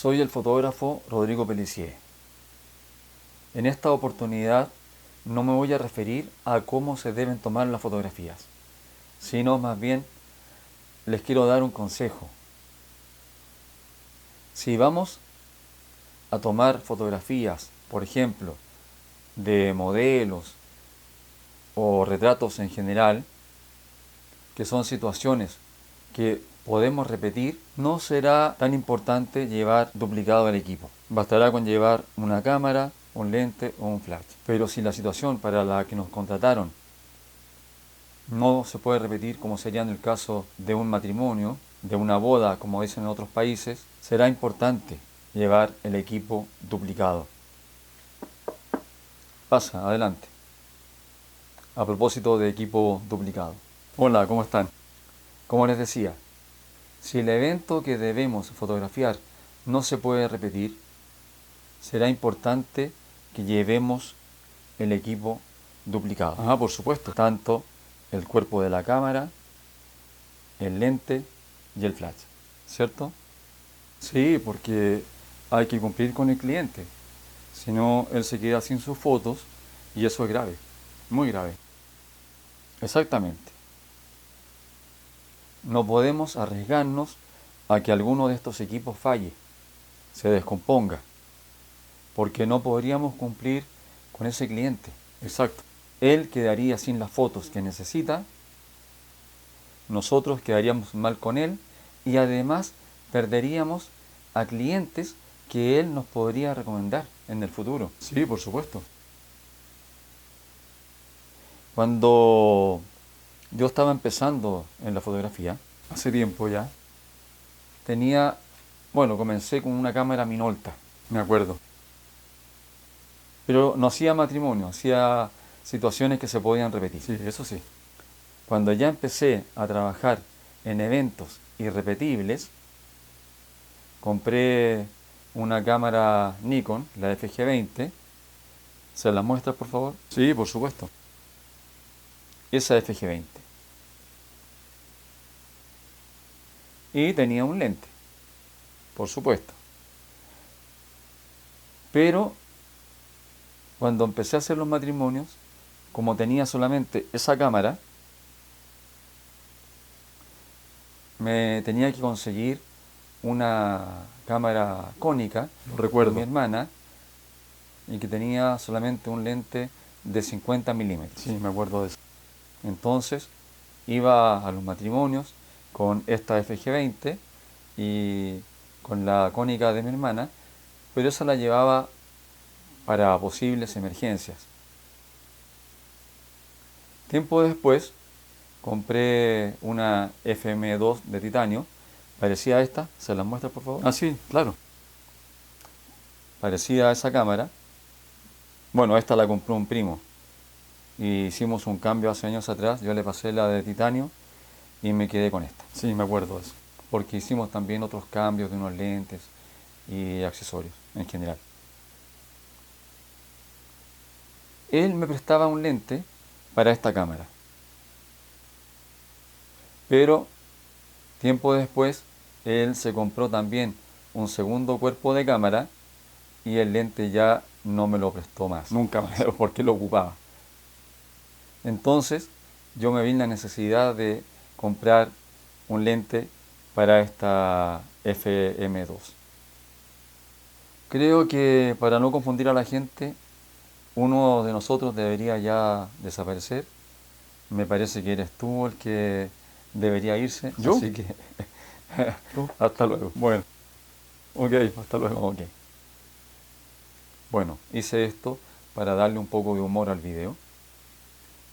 Soy el fotógrafo Rodrigo Pellicier. En esta oportunidad no me voy a referir a cómo se deben tomar las fotografías, sino más bien les quiero dar un consejo. Si vamos a tomar fotografías, por ejemplo, de modelos o retratos en general, que son situaciones que podemos repetir, no será tan importante llevar duplicado el equipo. Bastará con llevar una cámara, un lente o un flash. Pero si la situación para la que nos contrataron no se puede repetir, como sería en el caso de un matrimonio, de una boda, como dicen en otros países, será importante llevar el equipo duplicado. Pasa, adelante. A propósito de equipo duplicado. Hola, ¿cómo están? Como les decía, si el evento que debemos fotografiar no se puede repetir, será importante que llevemos el equipo duplicado. Por supuesto. Tanto el cuerpo de la cámara, el lente y el flash, ¿cierto? Sí, porque hay que cumplir con el cliente. Si no, él se queda sin sus fotos y eso es grave, muy grave. Exactamente. No podemos arriesgarnos a que alguno de estos equipos falle, se descomponga, porque no podríamos cumplir con ese cliente. Exacto. Él quedaría sin las fotos que necesita, nosotros quedaríamos mal con él y además perderíamos a clientes que él nos podría recomendar en el futuro. Sí, por supuesto. Cuando yo estaba empezando en la fotografía, hace tiempo ya, comencé con una cámara Minolta, me acuerdo. Pero no hacía matrimonio, hacía situaciones que se podían repetir. Sí, eso sí. Cuando ya empecé a trabajar en eventos irrepetibles, compré una cámara Nikon, la FG20. ¿Se la muestras, por favor? Sí, por supuesto. Esa FG20. Y tenía un lente, por supuesto. Pero cuando empecé a hacer los matrimonios, como tenía solamente esa cámara, me tenía que conseguir una cámara cónica, lo recuerdo, de mi hermana, y que tenía solamente un lente de 50 milímetros. Sí, me acuerdo de eso. Entonces iba a los matrimonios con esta FG20 y con la cónica de mi hermana, pero esa la llevaba para posibles emergencias. Tiempo después compré una FM2 de titanio, parecida a esta. ¿Se la muestra, por favor? Ah, sí, claro. Parecida a esa cámara. Bueno, esta la compró un primo y hicimos un cambio hace años atrás. Yo le pasé la de titanio y me quedé con esta. Sí, me acuerdo de eso. Porque hicimos también otros cambios de unos lentes y accesorios en general. Él me prestaba un lente para esta cámara. Pero tiempo después, él se compró también un segundo cuerpo de cámara y el lente ya no me lo prestó más. Nunca más, porque lo ocupaba. Entonces, yo me vi en la necesidad de comprar un lente para esta FM2. Creo que para no confundir a la gente, uno de nosotros debería ya desaparecer. Me parece que eres tú el que debería irse. ¿Yo? Así que hasta luego. Bueno, ok, hasta luego. Ok. Bueno, hice esto para darle un poco de humor al video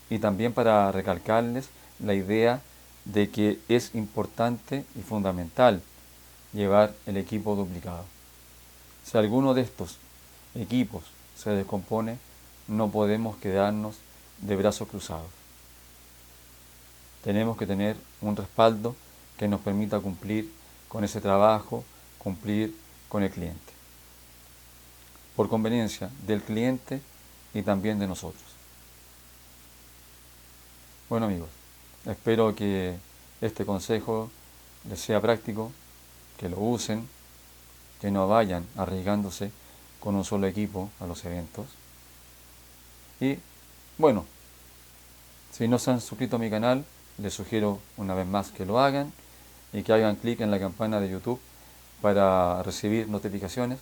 y también para recalcarles la idea de que es importante y fundamental llevar el equipo duplicado. Si alguno de estos equipos se descompone, no podemos quedarnos de brazos cruzados. Tenemos que tener un respaldo que nos permita cumplir con ese trabajo, cumplir con el cliente. Por conveniencia del cliente y también de nosotros. Bueno amigos, espero que este consejo les sea práctico, que lo usen que no vayan arriesgándose con un solo equipo a los eventos. Y bueno, si no se han suscrito a mi canal, les sugiero una vez más que lo hagan y que hagan clic en la campana de YouTube para recibir notificaciones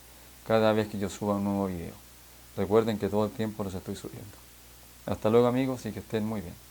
cada vez que yo suba un nuevo video. Recuerden que todo el tiempo los estoy subiendo. Hasta luego amigos y que estén muy bien.